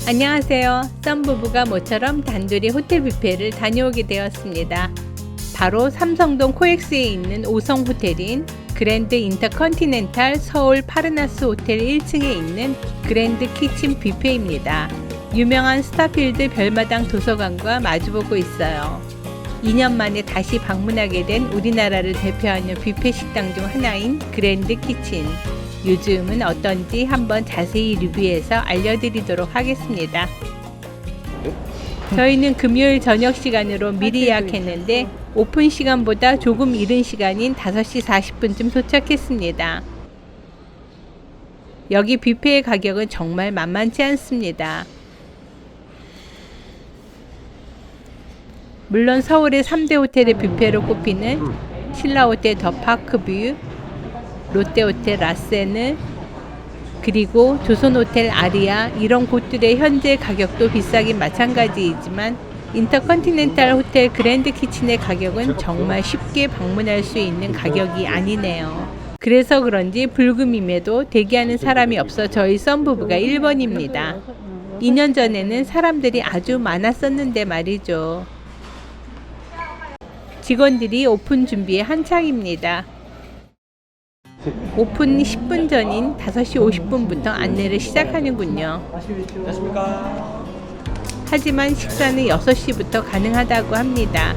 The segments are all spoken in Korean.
안녕하세요. 썬부부가 모처럼 단둘이 호텔 뷔페를 다녀오게 되었습니다. 바로 삼성동 코엑스에 있는 5성 호텔인 그랜드 인터컨티넨탈 서울 파르나스 호텔 1층에 있는 그랜드 키친 뷔페입니다. 유명한 스타필드 별마당 도서관과 마주보고 있어요. 2년 만에 다시 방문하게 된 우리나라를 대표하는 뷔페 식당 중 하나인 그랜드 키친. 요즘은 어떤지 한번 자세히 리뷰해서 알려드리도록 하겠습니다. 저희는 금요일 저녁 시간으로 미리 예약했는데 오픈 시간보다 조금 이른 시간인 5시 40분쯤 도착했습니다. 여기 뷔페의 가격은 정말 만만치 않습니다. 물론 서울의 3대 호텔의 뷔페로 꼽히는 신라호텔 더 파크뷰, 롯데호텔 라세느, 그리고 조선호텔 아리아 이런 곳들의 현재 가격도 비싸긴 마찬가지이지만 인터컨티넨탈 호텔 그랜드 키친의 가격은 정말 쉽게 방문할 수 있는 가격이 아니네요. 그래서 그런지 불금임에도 대기하는 사람이 없어 저희 썬부부가 1번입니다. 2년 전에는 사람들이 아주 많았었는데 말이죠. 직원들이 오픈 준비에 한창입니다. 오픈 10분 전인 5시 50분부터 안내를 시작하는군요. 하지만 식사는 6시부터 가능하다고 합니다.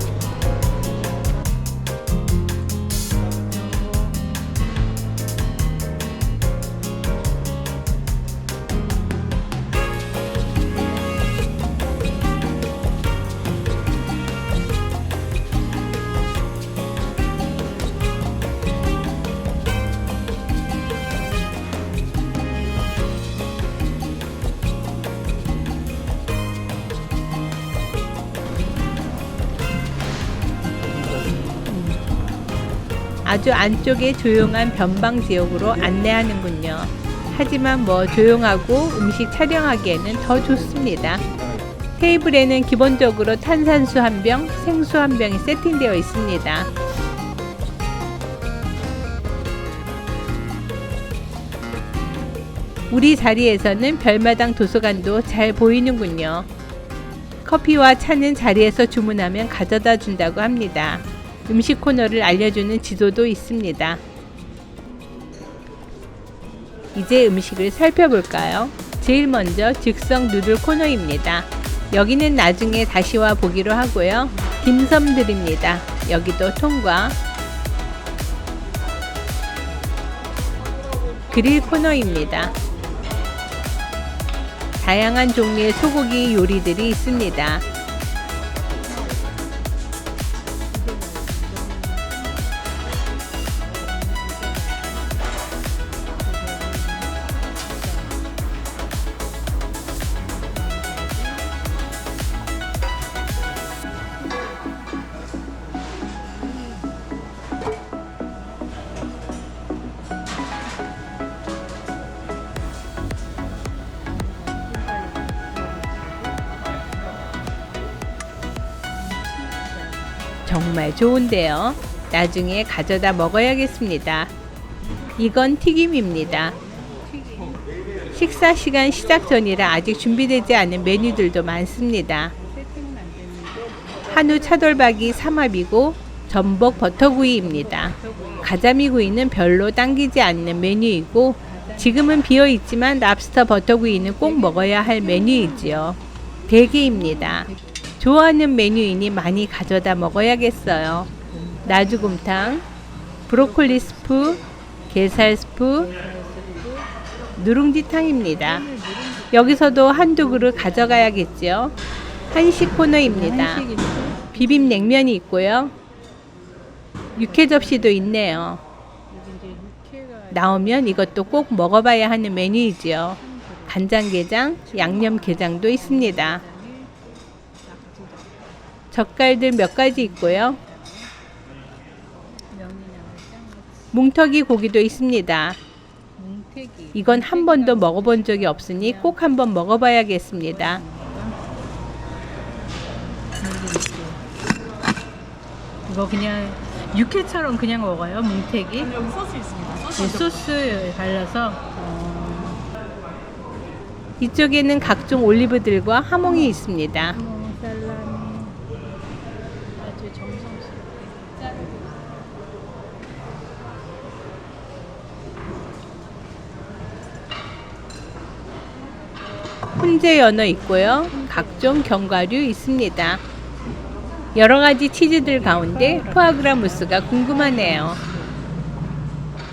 아주 안쪽에 조용한 변방 지역으로 안내하는군요. 하지만 조용하고 음식 촬영하기에는 더 좋습니다. 테이블에는 기본적으로 탄산수 한 병, 생수 한 병이 세팅되어 있습니다. 우리 자리에서는 별마당 도서관도 잘 보이는군요. 커피와 차는 자리에서 주문하면 가져다 준다고 합니다. 음식 코너를 알려주는 지도도 있습니다. 이제 음식을 살펴볼까요? 제일 먼저 즉석 누들 코너입니다. 여기는 나중에 다시 와 보기로 하고요. 딤섬 드립니다. 여기도 통과. 그릴 코너입니다. 다양한 종류의 소고기 요리들이 있습니다. 정말 좋은데요. 나중에 가져다 먹어야겠습니다. 이건 튀김입니다. 식사 시간 시작 전이라 아직 준비되지 않은 메뉴들도 많습니다. 한우 차돌박이 삼합이고 전복 버터구이입니다. 가자미 구이는 별로 당기지 않는 메뉴이고 지금은 비어 있지만 랍스터 버터구이는 꼭 먹어야 할 메뉴이지요. 대게입니다. 좋아하는 메뉴이니 많이 가져다 먹어야겠어요. 나주곰탕, 브로콜리 스프, 게살 스프, 누룽지탕입니다. 여기서도 한두 그릇 가져가야겠죠. 한식 코너입니다. 비빔냉면이 있고요. 육회 접시도 있네요. 나오면 이것도 꼭 먹어봐야 하는 메뉴이지요. 간장게장, 양념게장도 있습니다. 젓갈들 몇 가지 있고요. 뭉터기 고기도 있습니다. 이건 한 번도 먹어본 적이 없으니 꼭 한번 먹어봐야겠습니다. 이거 그냥 육회처럼 그냥 먹어요, 뭉태기? 여기 소스 있습니다. 소스 발라서 이쪽에는 각종 올리브들과 하몽이 있습니다. 살라미 아주 정성스럽게 자르고 훈제 연어 있고요. 각종 견과류 있습니다. 여러 가지 치즈들 가운데 푸아그라 무스가 궁금하네요.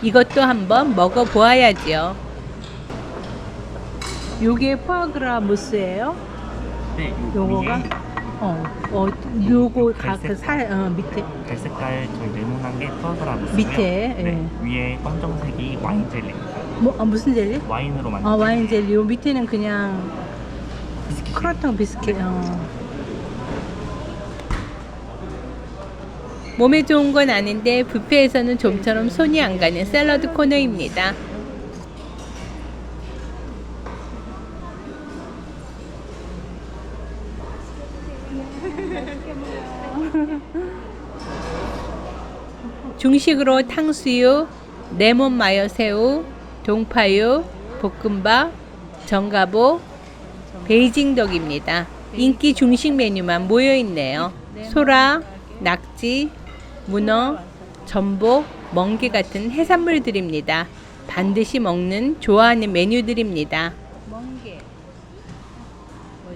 이것도 한번 먹어보아야지요. 요게 푸아그라 무스예요? 네, 요거가? 요거 밑에 갈색깔 저희 네모난 게 푸아그라 무스고요. 밑에, 네, 위에 검정색이 와인 젤리. 무슨 젤리? 와인으로 만든 와인 젤리. 요 밑에는 그냥 비스킷. 크라탕 비스킷. 몸에 좋은 건 아는데 뷔페에서는 좀처럼 손이 안 가는 샐러드 코너입니다. 중식으로 탕수육, 레몬 마요 새우, 동파육, 볶음밥, 전가복, 베이징 덕입니다. 인기 중식 메뉴만 모여 있네요. 소라, 낙지, 문어, 전복, 멍게 같은 해산물들입니다. 반드시 먹는 좋아하는 메뉴들입니다.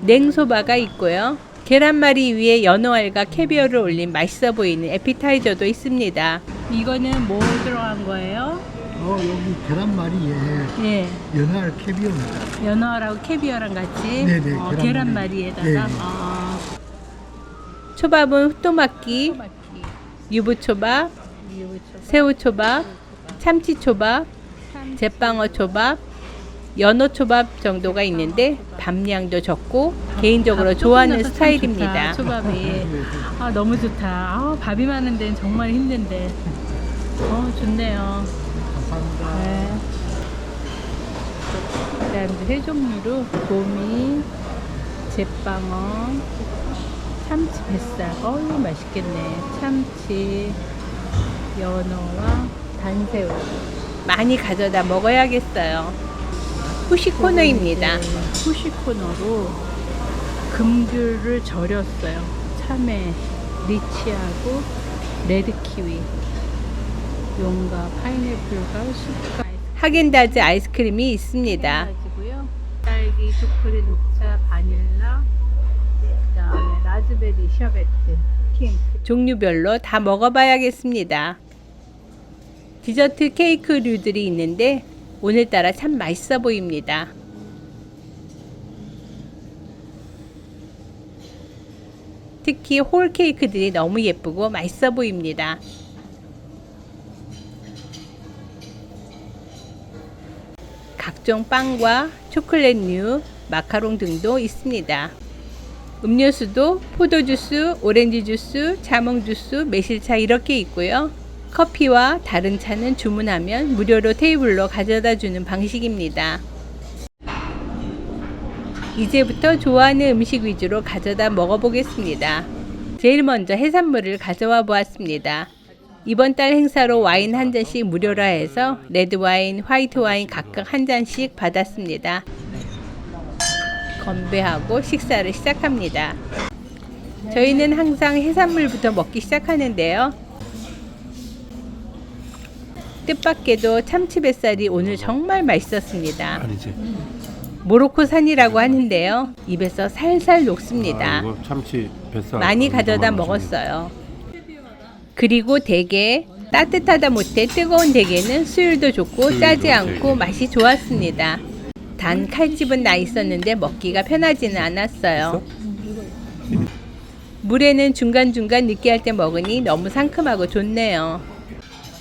냉소바가 있고요. 계란말이 위에 연어알과 캐비어를 올린 맛있어 보이는 에피타이저도 있습니다. 이거는 뭐 들어간 거예요? 여기 계란말이에 예, 연어알 캐비어입니다. 연어알하고 캐비어랑 같이 네네, 계란말이. 계란말이에다가 네. 초밥은 후토마키, 유부초밥, 새우초밥, 참치초밥, 제빵어초밥, 연어초밥 정도가 있는데 밥량도 적고 개인적으로 좋아하는 스타일입니다. 초밥이 너무 좋다. 밥이 많은 데는 정말 힘든데 좋네요. 감사합니다. 네. 그다음에 회 종류로 도미, 제빵어, 참치 뱃살. 맛있겠네. 참치, 연어와 단새우. 많이 가져다 먹어야겠어요. 후식 코너입니다. 후식 코너로 금귤을 절였어요. 참외, 리치하고 레드키위, 용과 파인애플과 쑥과 하겐다즈 아이스크림이 있습니다. 딸기, 초콜릿, 녹차, 바닐라, 그다음에 라즈베리 셔베트, 핑크. 종류별로 다 먹어봐야겠습니다. 디저트 케이크류들이 있는데 오늘따라 참 맛있어 보입니다. 특히 홀 케이크들이 너무 예쁘고 맛있어 보입니다. 각종 빵과 초콜릿류, 마카롱 등도 있습니다. 음료수도 포도주스, 오렌지 주스, 자몽 주스, 매실차 이렇게 있고요. 커피와 다른 차는 주문하면 무료로 테이블로 가져다 주는 방식입니다. 이제부터 좋아하는 음식 위주로 가져다 먹어보겠습니다. 제일 먼저 해산물을 가져와 보았습니다. 이번 달 행사로 와인 한 잔씩 무료라 해서 레드와인, 화이트와인 각각 한 잔씩 받았습니다. 건배하고 식사를 시작합니다. 저희는 항상 해산물부터 먹기 시작하는데요. 뜻밖에도 참치 뱃살이 오늘 정말 맛있었습니다. 아니지. 모로코 산이라고 하는데요. 입에서 살살 녹습니다. 이거 참치 뱃살 많이 가져다 먹었어요. 그리고 대게, 따뜻하다 못해 뜨거운 대게는 수율도 좋고 짜지 않고 맛이 좋았습니다. 단 칼집은 나 있었는데 먹기가 편하지는 않았어요. 물에는 중간중간 느끼할 때 먹으니 너무 상큼하고 좋네요.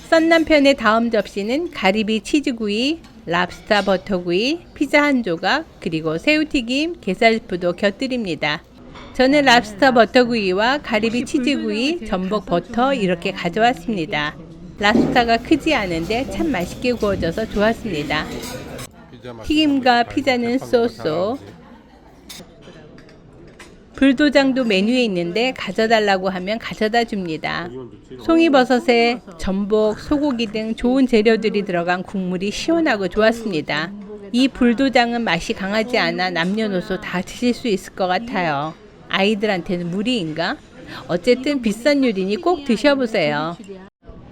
썬남편의 다음 접시는 가리비 치즈구이, 랍스터 버터구이, 피자 한 조각, 그리고 새우튀김, 게살스프도 곁들입니다. 저는 랍스터 버터구이와 가리비 치즈구이, 전복 버터 이렇게 가져왔습니다. 랍스터가 크지 않은데 참 맛있게 구워져서 좋았습니다. 튀김과 피자는 쏘쏘. 불도장도 메뉴에 있는데 가져달라고 하면 가져다 줍니다. 송이버섯에 전복, 소고기 등 좋은 재료들이 들어간 국물이 시원하고 좋았습니다. 이 불도장은 맛이 강하지 않아 남녀노소 다 드실 수 있을 것 같아요. 아이들한테는 무리인가? 어쨌든 비싼 요리니 꼭 드셔보세요.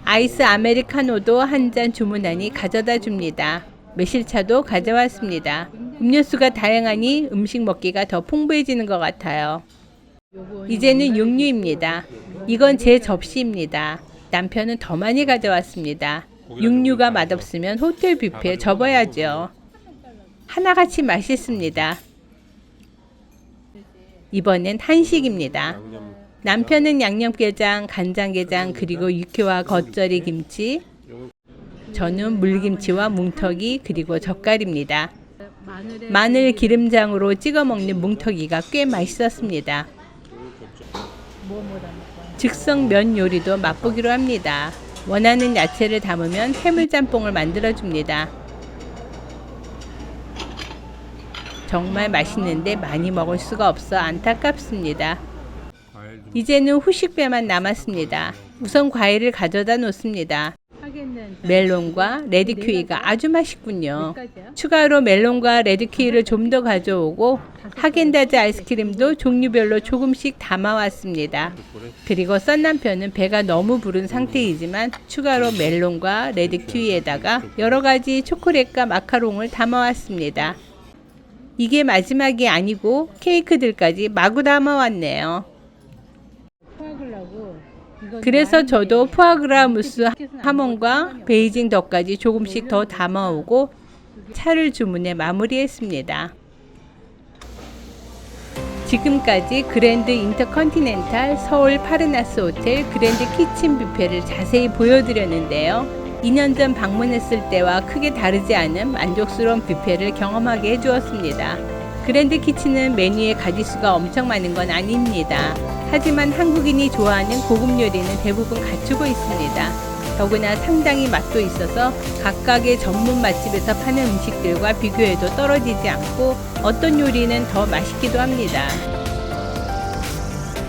아이스 아메리카노도 한 잔 주문하니 가져다 줍니다. 매실차도 가져왔습니다. 음료수가 다양하니 음식 먹기가 더 풍부해지는 것 같아요. 이제는 육류입니다. 이건 제 접시입니다. 남편은 더 많이 가져왔습니다. 육류가 맛없으면 호텔 뷔페에 접어야죠. 하나같이 맛있습니다. 이번엔 한식입니다. 남편은 양념게장, 간장게장, 그리고 육회와 겉절이 김치. 저는 물김치와 뭉터기, 그리고 젓갈입니다. 마늘 기름장으로 찍어 먹는 뭉터기가 꽤 맛있었습니다. 즉석 면 요리도 맛보기로 합니다. 원하는 야채를 담으면 해물짬뽕을 만들어줍니다. 정말 맛있는데 많이 먹을 수가 없어 안타깝습니다. 이제는 후식배만 남았습니다. 우선 과일을 가져다 놓습니다. 멜론과 레드키위가 아주 맛있군요. 추가로 멜론과 레드키위를 좀 더 가져오고 하겐다즈 아이스크림도 종류별로 조금씩 담아왔습니다. 그리고 썬남편은 배가 너무 부른 상태이지만 추가로 멜론과 레드키위에다가 여러가지 초콜릿과 마카롱을 담아왔습니다. 이게 마지막이 아니고 케이크들까지 마구 담아왔네요. 그래서 저도 푸아그라 무스 하몽과 베이징 덕까지 조금씩 더 담아오고 차를 주문해 마무리했습니다. 지금까지 그랜드 인터컨티넨탈 서울 파르나스 호텔 그랜드 키친 뷔페를 자세히 보여드렸는데요. 2년 전 방문했을 때와 크게 다르지 않은 만족스러운 뷔페를 경험하게 해주었습니다. 그랜드 키친은 메뉴에 가짓수가 엄청 많은 건 아닙니다. 하지만 한국인이 좋아하는 고급 요리는 대부분 갖추고 있습니다. 더구나 상당히 맛도 있어서 각각의 전문 맛집에서 파는 음식들과 비교해도 떨어지지 않고 어떤 요리는 더 맛있기도 합니다.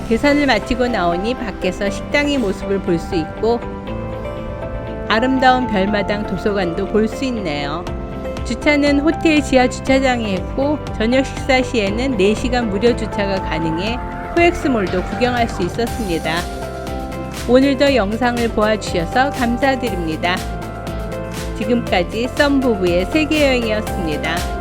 계산을 마치고 나오니 밖에서 식당의 모습을 볼 수 있고 아름다운 별마당 도서관도 볼 수 있네요. 주차는 호텔 지하 주차장에 했고 저녁 식사 시에는 4시간 무료 주차가 가능해 코엑스몰도 구경할 수 있었습니다. 오늘도 영상을 보아주셔서 감사드립니다. 지금까지 썬부부의 세계여행이었습니다.